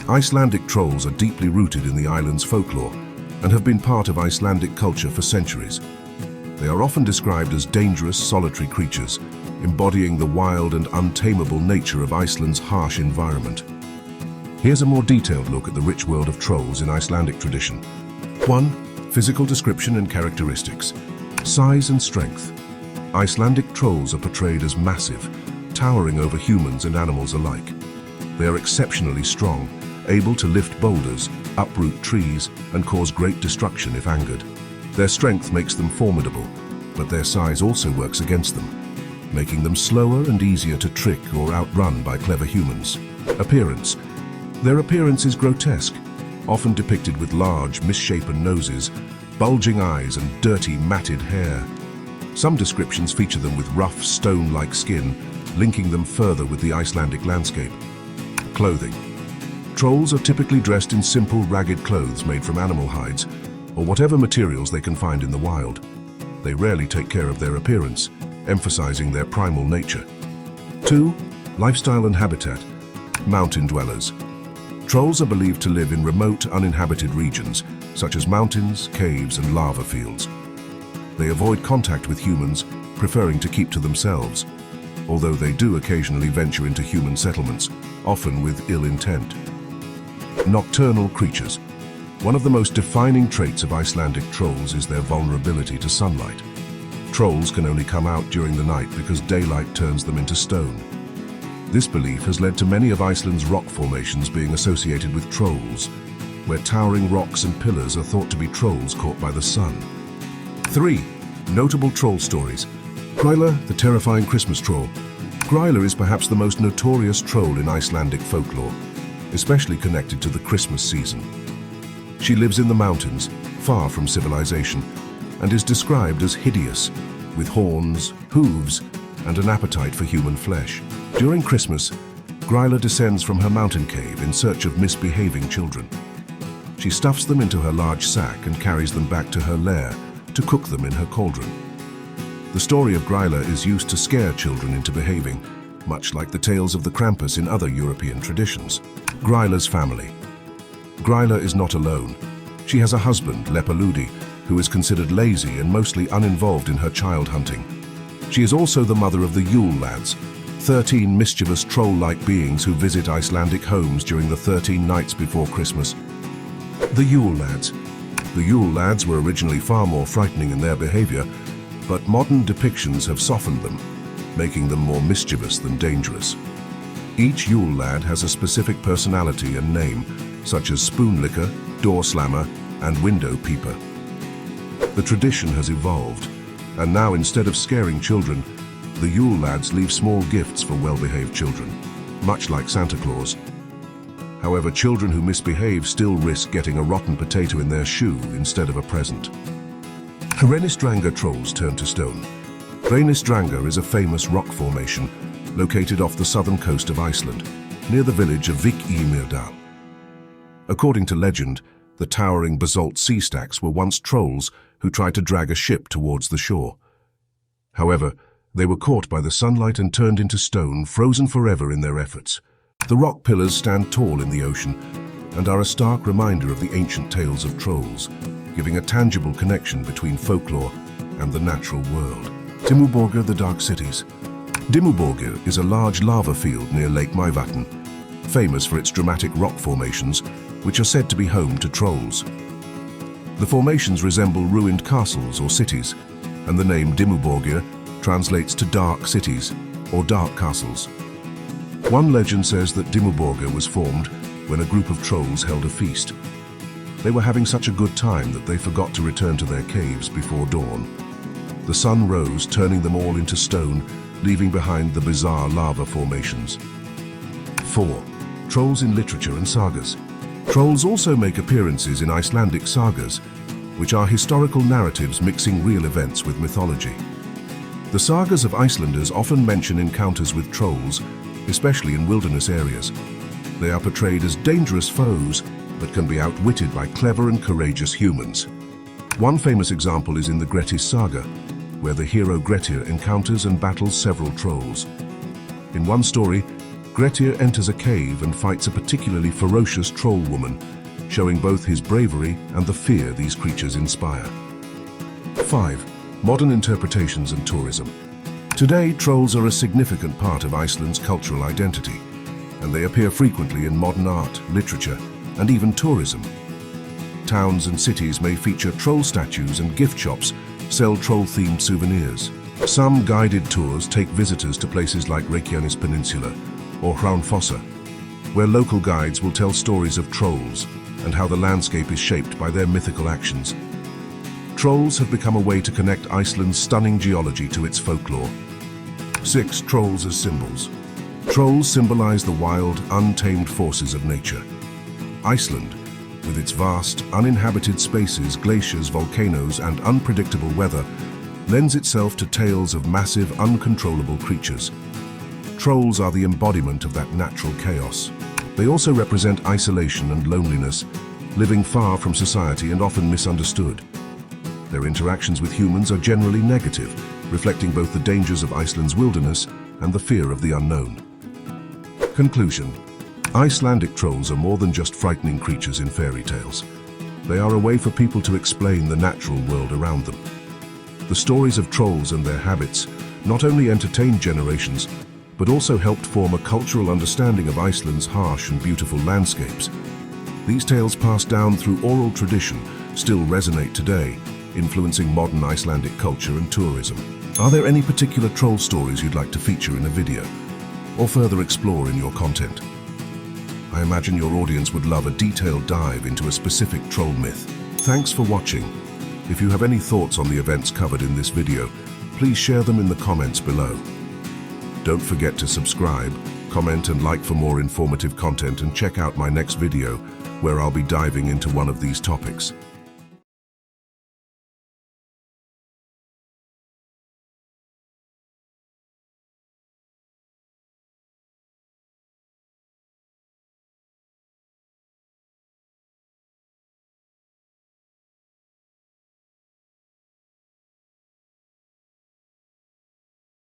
Icelandic trolls are deeply rooted in the island's folklore and have been part of Icelandic culture for centuries. They are often described as dangerous, solitary creatures, embodying the wild and untamable nature of Iceland's harsh environment. Here's a more detailed look at the rich world of trolls in Icelandic tradition. 1. Physical description and characteristics. Size and strength. Icelandic trolls are portrayed as massive, towering over humans and animals alike. They are exceptionally strong, able to lift boulders, uproot trees, and cause great destruction if angered. Their strength makes them formidable, but their size also works against them, making them slower and easier to trick or outrun by clever humans. Appearance. Their appearance is grotesque, often depicted with large, misshapen noses, bulging eyes, and dirty, matted hair. Some descriptions feature them with rough, stone-like skin, linking them further with the Icelandic landscape. Clothing. Trolls are typically dressed in simple, ragged clothes made from animal hides, or whatever materials they can find in the wild. They rarely take care of their appearance, emphasizing their primal nature. 2. Lifestyle and habitat. Mountain dwellers. Trolls are believed to live in remote, uninhabited regions, such as mountains, caves, and lava fields. They avoid contact with humans, preferring to keep to themselves, although they do occasionally venture into human settlements, often with ill intent. Nocturnal creatures. One of the most defining traits of Icelandic trolls is their vulnerability to sunlight. Trolls can only come out during the night because daylight turns them into stone. This belief has led to many of Iceland's rock formations being associated with trolls, where towering rocks and pillars are thought to be trolls caught by the sun. 3. Notable troll stories. Grýla, the terrifying Christmas troll. Grýla is perhaps the most notorious troll in Icelandic folklore, especially connected to the Christmas season. She lives in the mountains, far from civilization, and is described as hideous, with horns, hooves, and an appetite for human flesh. During Christmas, Grýla descends from her mountain cave in search of misbehaving children. She stuffs them into her large sack and carries them back to her lair to cook them in her cauldron. The story of Grýla is used to scare children into behaving, much like the tales of the Krampus in other European traditions. Grýla's family. Grýla is not alone. She has a husband, Lepaludi, who is considered lazy and mostly uninvolved in her child hunting. She is also the mother of the Yule Lads, 13 mischievous troll-like beings who visit Icelandic homes during the 13 nights before Christmas. The Yule Lads. The Yule Lads were originally far more frightening in their behavior, but modern depictions have softened them, making them more mischievous than dangerous. Each Yule Lad has a specific personality and name, such as spoon-licker, door-slammer, and window peeper. The tradition has evolved, and now instead of scaring children, the Yule Lads leave small gifts for well-behaved children, much like Santa Claus. However, children who misbehave still risk getting a rotten potato in their shoe instead of a present. Reynisdrangar trolls turn to stone. Reynisdrangar is a famous rock formation located off the southern coast of Iceland, near the village of Viking-Music-Stories. According to legend, the towering basalt sea stacks were once trolls who tried to drag a ship towards the shore. However, they were caught by the sunlight and turned into stone, frozen forever in their efforts. The rock pillars stand tall in the ocean and are a stark reminder of the ancient tales of trolls, giving a tangible connection between folklore and the natural world. Dimmuborgir, the Dark Cities. Dimmuborgir is a large lava field near Lake Mývatn, famous for its dramatic rock formations, which are said to be home to trolls. The formations resemble ruined castles or cities, and the name Dimmuborgir translates to dark cities or dark castles. One legend says that Dimmuborgir was formed when a group of trolls held a feast. They were having such a good time that they forgot to return to their caves before dawn. The sun rose, turning them all into stone, leaving behind the bizarre lava formations. 4. Trolls in literature and sagas. Trolls also make appearances in Icelandic sagas, which are historical narratives mixing real events with mythology. The sagas of Icelanders often mention encounters with trolls, especially in wilderness areas. They are portrayed as dangerous foes, but can be outwitted by clever and courageous humans. One famous example is in the Grettis saga, where the hero Grettir encounters and battles several trolls. In one story, Grettir enters a cave and fights a particularly ferocious troll woman, showing both his bravery and the fear these creatures inspire. 5. Modern interpretations and tourism. Today, trolls are a significant part of Iceland's cultural identity, and they appear frequently in modern art, literature, and even tourism. Towns and cities may feature troll statues, and gift shops sell troll-themed souvenirs. Some guided tours take visitors to places like Reykjanes Peninsula or Hraunfossa, where local guides will tell stories of trolls and how the landscape is shaped by their mythical actions. Trolls have become a way to connect Iceland's stunning geology to its folklore. 6. Trolls as symbols. Trolls symbolize the wild, untamed forces of nature. Iceland, with its vast, uninhabited spaces, glaciers, volcanoes, and unpredictable weather, lends itself to tales of massive, uncontrollable creatures. Trolls are the embodiment of that natural chaos. They also represent isolation and loneliness, living far from society and often misunderstood. Their interactions with humans are generally negative, reflecting both the dangers of Iceland's wilderness and the fear of the unknown. Conclusion. Icelandic trolls are more than just frightening creatures in fairy tales. They are a way for people to explain the natural world around them. The stories of trolls and their habits not only entertained generations, but also helped form a cultural understanding of Iceland's harsh and beautiful landscapes. These tales passed down through oral tradition still resonate today, influencing modern Icelandic culture and tourism. Are there any particular troll stories you'd like to feature in a video, or further explore in your content? I imagine your audience would love a detailed dive into a specific troll myth. Thanks for watching. If you have any thoughts on the events covered in this video, please share them in the comments below. Don't forget to subscribe, comment and like for more informative content, and check out my next video where I'll be diving into one of these topics.